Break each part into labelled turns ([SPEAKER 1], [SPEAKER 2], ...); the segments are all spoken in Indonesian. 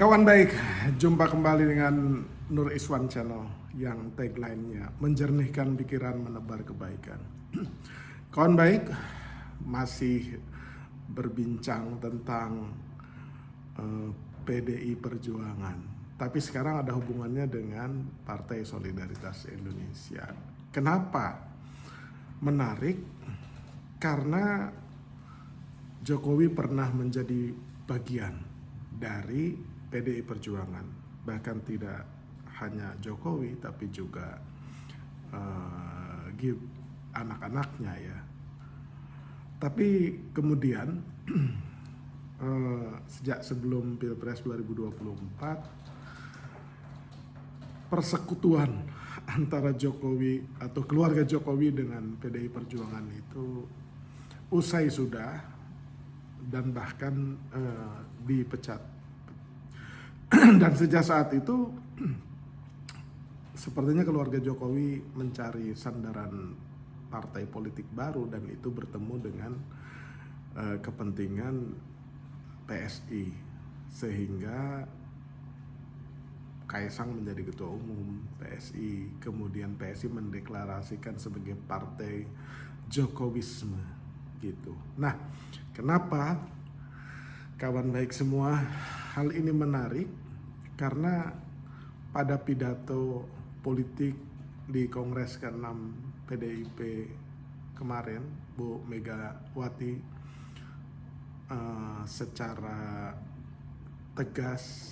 [SPEAKER 1] Kawan baik, jumpa kembali dengan Nur Iswan Channel yang tagline-nya menjernihkan pikiran, menebar kebaikan. Kawan baik, masih berbincang tentang PDI Perjuangan. Tapi sekarang ada hubungannya dengan Partai Solidaritas Indonesia. Kenapa menarik? Karena Jokowi pernah menjadi bagian dari PDI Perjuangan, bahkan tidak hanya Jokowi tapi juga anak-anaknya ya. Tapi kemudian sejak sebelum Pilpres 2024, persekutuan antara Jokowi atau keluarga Jokowi dengan PDI Perjuangan itu usai sudah, dan bahkan dipecat. Dan sejak saat itu sepertinya keluarga Jokowi mencari sandaran partai politik baru, dan itu bertemu dengan kepentingan PSI, sehingga Kaisang menjadi ketua umum PSI, kemudian PSI mendeklarasikan sebagai partai Jokowisme gitu. Nah, kenapa kawan baik semua hal ini menarik? Karena pada pidato politik di Kongres ke-6 PDIP kemarin, Bu Megawati secara tegas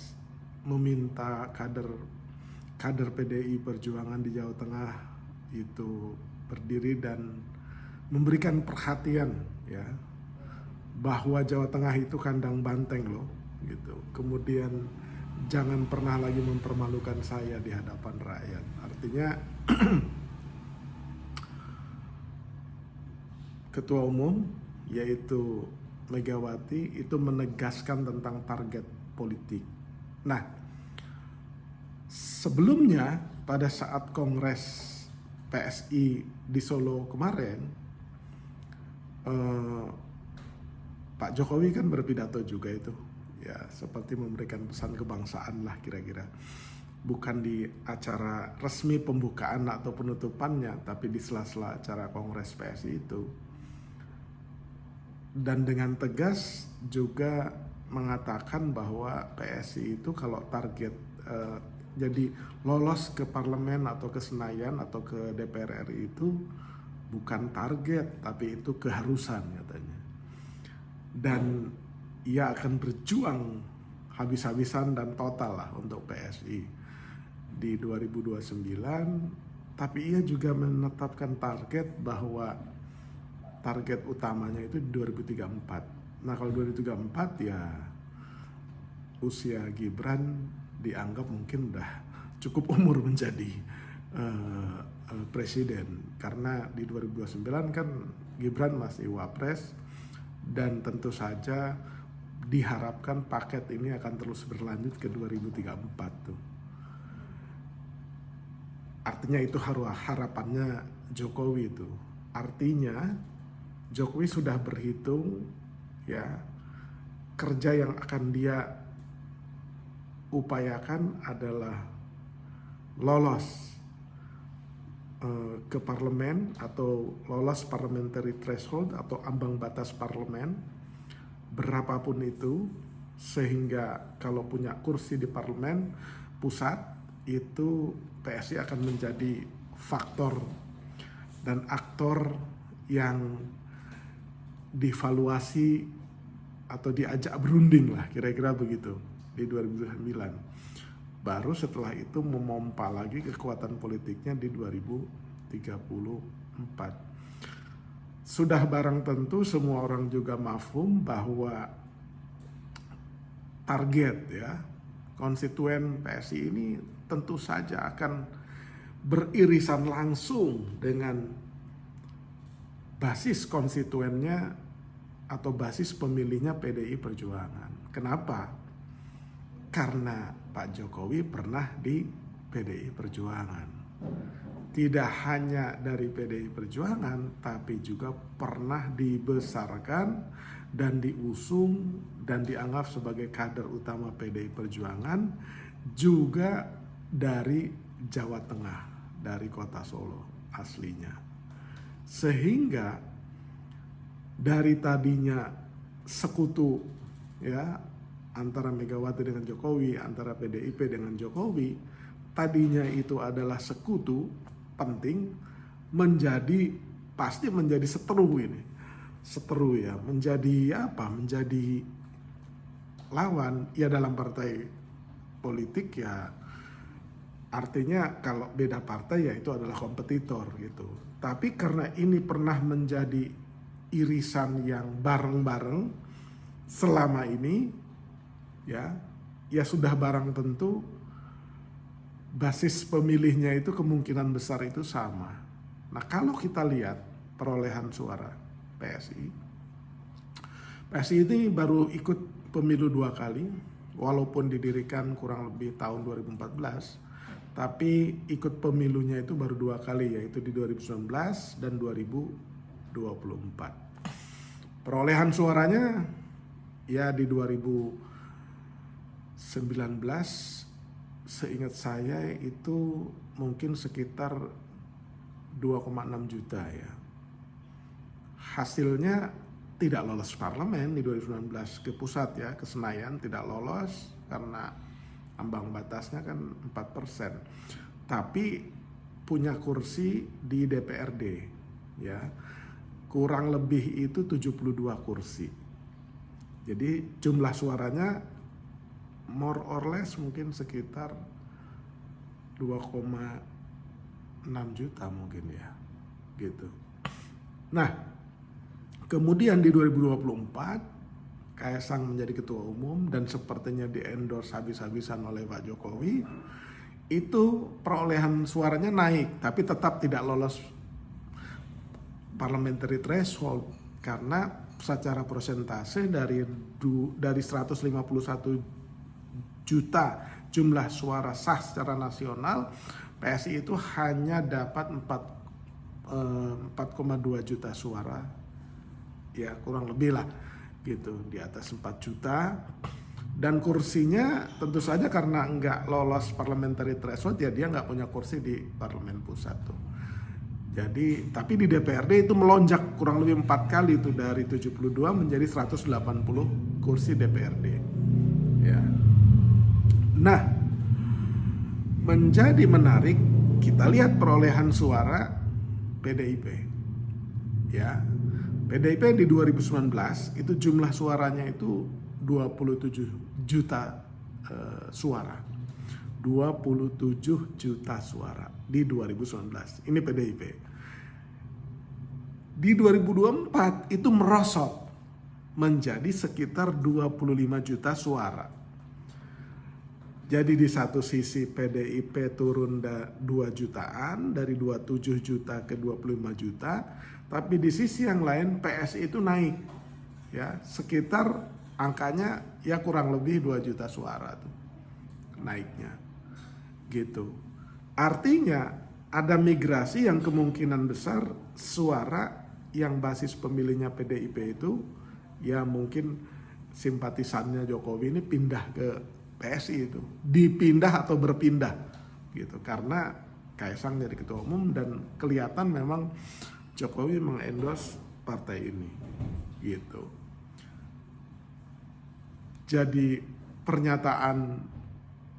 [SPEAKER 1] meminta kader PDI Perjuangan di Jawa Tengah itu berdiri dan memberikan perhatian ya, bahwa Jawa Tengah itu kandang banteng loh gitu. Kemudian jangan pernah lagi mempermalukan saya di hadapan rakyat. Artinya Ketua Umum yaitu Megawati itu menegaskan tentang target politik. Nah, sebelumnya pada saat Kongres PSI di Solo kemarin, Pak Jokowi kan berpidato juga itu ya, seperti memberikan pesan kebangsaan lah kira-kira. Bukan di acara resmi pembukaan atau penutupannya, tapi di sela-sela acara Kongres PSI itu. Dan dengan tegas juga mengatakan bahwa PSI itu kalau target jadi lolos ke parlemen atau ke Senayan atau ke DPR RI itu bukan target, tapi itu keharusan katanya. Dan ia akan berjuang habis-habisan dan total lah untuk PSI di 2029. Tapi ia juga menetapkan target bahwa target utamanya itu di 2034. Nah, kalau 2034 ya usia Gibran dianggap mungkin udah cukup umur menjadi presiden, karena di 2029 kan Gibran masih wapres, dan tentu saja diharapkan paket ini akan terus berlanjut ke 2034 tuh. Artinya itu harapannya Jokowi itu. Artinya Jokowi sudah berhitung ya, kerja yang akan dia upayakan adalah lolos ke parlemen atau lolos parliamentary threshold atau ambang batas parlemen berapapun itu, sehingga kalau punya kursi di parlemen pusat itu PSI akan menjadi faktor dan aktor yang divaluasi atau diajak berunding lah kira-kira begitu di 2009. Baru setelah itu memompa lagi kekuatan politiknya di 2034. Sudah barang tentu semua orang juga mafhum bahwa target ya konstituen PSI ini tentu saja akan beririsan langsung dengan basis konstituennya atau basis pemilihnya PDI Perjuangan. Kenapa? Karena Pak Jokowi pernah di PDI Perjuangan. tidak hanya dari PDI Perjuangan, tapi juga pernah dibesarkan dan diusung dan dianggap sebagai kader utama PDI Perjuangan juga dari Jawa Tengah, dari kota Solo aslinya. Sehingga dari tadinya sekutu ya antara Megawati dengan Jokowi, antara PDIP dengan Jokowi, tadinya itu adalah sekutu penting, pasti menjadi seteru ini. Seteru ya, menjadi apa? Menjadi lawan ya dalam partai politik ya. Artinya kalau beda partai ya itu adalah kompetitor gitu. Tapi karena ini pernah menjadi irisan yang bareng-bareng selama ini ya sudah barang tentu basis pemilihnya itu kemungkinan besar itu sama. Nah, kalau kita lihat perolehan suara PSI ini baru ikut pemilu 2 kali, walaupun didirikan kurang lebih tahun 2014, tapi ikut pemilunya itu baru 2 kali, yaitu di 2019 dan 2024. Perolehan suaranya ya di 2019 seingat saya itu mungkin sekitar 2,6 juta ya. Hasilnya tidak lolos parlemen di 2019 ke pusat ya, ke Senayan tidak lolos karena ambang batasnya kan 4%. Tapi punya kursi di DPRD ya. Kurang lebih itu 72 kursi. Jadi jumlah suaranya more or less mungkin sekitar 2,6 juta mungkin ya gitu. Nah, kemudian di 2024 Kaesang menjadi ketua umum dan sepertinya di-endorse habis-habisan oleh Pak Jokowi. Itu perolehan suaranya naik tapi tetap tidak lolos parliamentary threshold karena secara persentase dari 151 juta jumlah suara sah secara nasional, PSI itu hanya dapat 4,2 juta suara, ya kurang lebih lah gitu, di atas 4 juta. Dan kursinya tentu saja karena nggak lolos parliamentary threshold ya dia nggak punya kursi di parlemen pusat tuh. Jadi tapi di DPRD itu melonjak kurang lebih 4 kali itu, dari 72 menjadi 180 kursi DPRD ya. Nah, menjadi menarik kita lihat perolehan suara PDIP ya. PDIP di 2019 itu jumlah suaranya itu 27 juta suara. 27 juta suara di 2019. Ini PDIP. Di 2024 itu merosot menjadi sekitar 25 juta suara. Jadi di satu sisi PDIP turun 2 jutaan dari 27 juta ke 25 juta, tapi di sisi yang lain PSI itu naik ya, sekitar angkanya ya kurang lebih 2 juta suara tuh naiknya. Gitu. Artinya ada migrasi yang kemungkinan besar suara yang basis pemilihnya PDIP itu ya mungkin simpatisannya Jokowi ini pindah ke PSI itu, dipindah atau berpindah gitu, karena Kaesang jadi ketua umum dan kelihatan memang Jokowi mengendorse partai ini gitu. Jadi pernyataan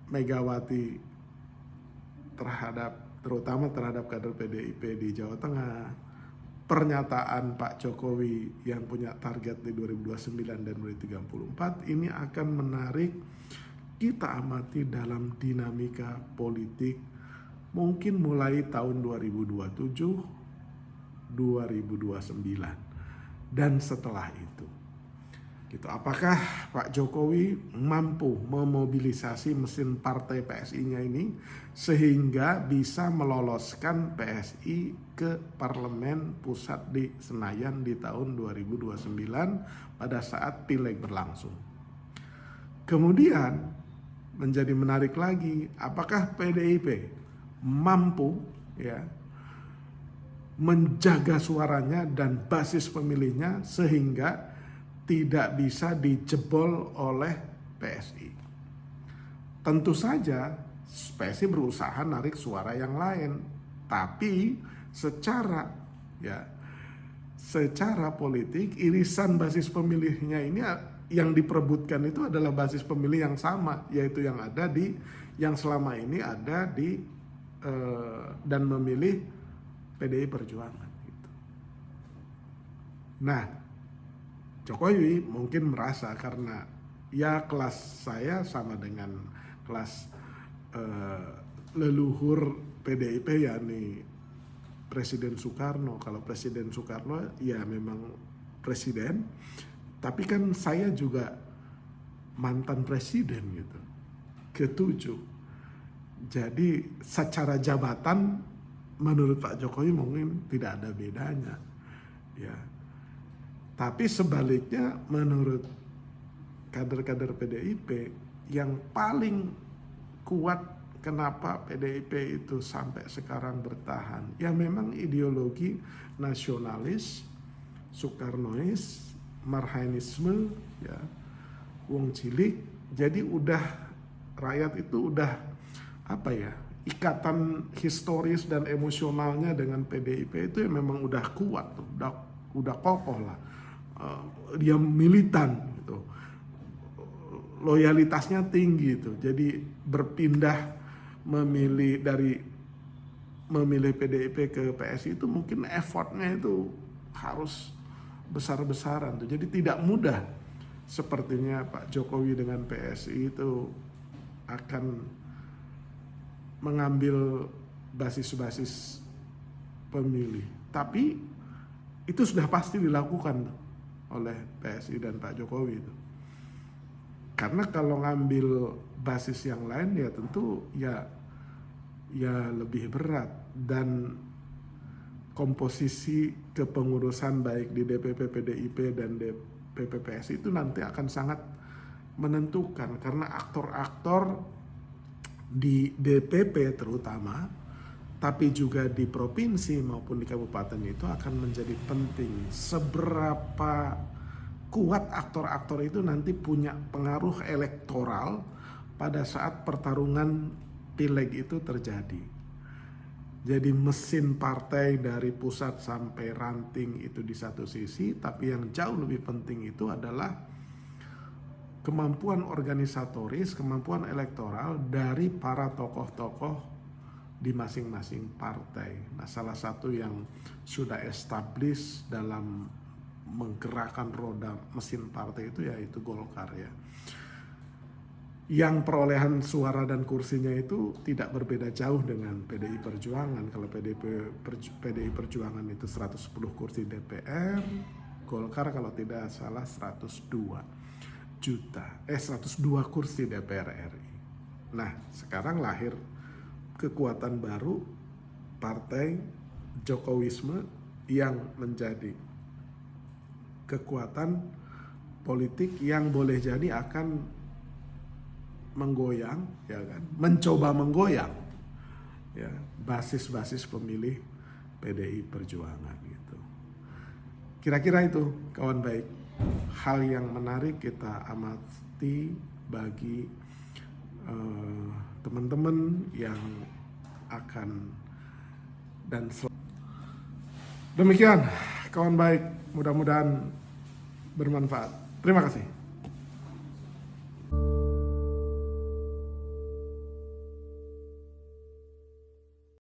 [SPEAKER 1] Megawati terutama terhadap kader PDIP di Jawa Tengah, pernyataan Pak Jokowi yang punya target di 2029 dan 2034 ini akan menarik kita amati dalam dinamika politik mungkin mulai tahun 2027, 2029 dan setelah itu. Gitu. Apakah Pak Jokowi mampu memobilisasi mesin partai PSI-nya ini sehingga bisa meloloskan PSI ke parlemen pusat di Senayan di tahun 2029 pada saat pileg berlangsung. Kemudian menjadi menarik lagi, apakah PDIP mampu ya menjaga suaranya dan basis pemilihnya sehingga tidak bisa dijebol oleh PSI. Tentu saja PSI berusaha narik suara yang lain, tapi secara politik irisan basis pemilihnya ini yang diperebutkan itu adalah basis pemilih yang sama, yaitu yang selama ini ada di dan memilih PDI Perjuangan gitu. Nah, Jokowi mungkin merasa karena ya kelas saya sama dengan kelas leluhur PDIP, yakni Presiden Soekarno. Kalau Presiden Soekarno ya memang presiden, tapi kan saya juga mantan presiden gitu, ketujuh. Jadi secara jabatan menurut Pak Jokowi mungkin tidak ada bedanya, ya. Tapi sebaliknya menurut kader-kader PDIP yang paling kuat kenapa PDIP itu sampai sekarang bertahan, ya memang ideologi nasionalis, Soekarnois, Marhainisme, ya, Wong Cilik. Jadi rakyat itu udah ikatan historis dan emosionalnya dengan PDIP itu memang udah kuat tuh, udah kokoh lah. Dia militan gitu, loyalitasnya tinggi tuh. Jadi berpindah memilih PDIP ke PSI itu mungkin effortnya itu harus besar-besaran tuh. Jadi tidak mudah sepertinya Pak Jokowi dengan PSI itu akan mengambil basis-basis pemilih. Tapi itu sudah pasti dilakukan oleh PSI dan Pak Jokowi itu. Karena kalau ngambil basis yang lain ya tentu ya lebih berat, dan komposisi kepengurusan baik di DPP PDIP dan DPP PSI itu nanti akan sangat menentukan, karena aktor-aktor di DPP terutama, tapi juga di provinsi maupun di kabupaten itu akan menjadi penting. Seberapa kuat aktor-aktor itu nanti punya pengaruh elektoral pada saat pertarungan pileg itu terjadi. Jadi mesin partai dari pusat sampai ranting itu di satu sisi, tapi yang jauh lebih penting itu adalah kemampuan organisatoris, kemampuan elektoral dari para tokoh-tokoh di masing-masing partai. Nah, salah satu yang sudah established dalam menggerakkan roda mesin partai itu yaitu Golkar, ya. Yang perolehan suara dan kursinya itu tidak berbeda jauh dengan PDI Perjuangan. Kalau PDI Perjuangan itu 110 kursi DPR, Golkar kalau tidak salah 102 kursi DPR RI. Nah, sekarang lahir kekuatan baru, partai Jokowisme, yang menjadi kekuatan politik yang boleh jadi akan menggoyang, ya kan, mencoba menggoyang, ya, basis-basis pemilih PDI Perjuangan gitu. Kira-kira itu, kawan baik, hal yang menarik kita amati bagi teman-teman yang akan demikian, kawan baik, mudah-mudahan bermanfaat. Terima kasih.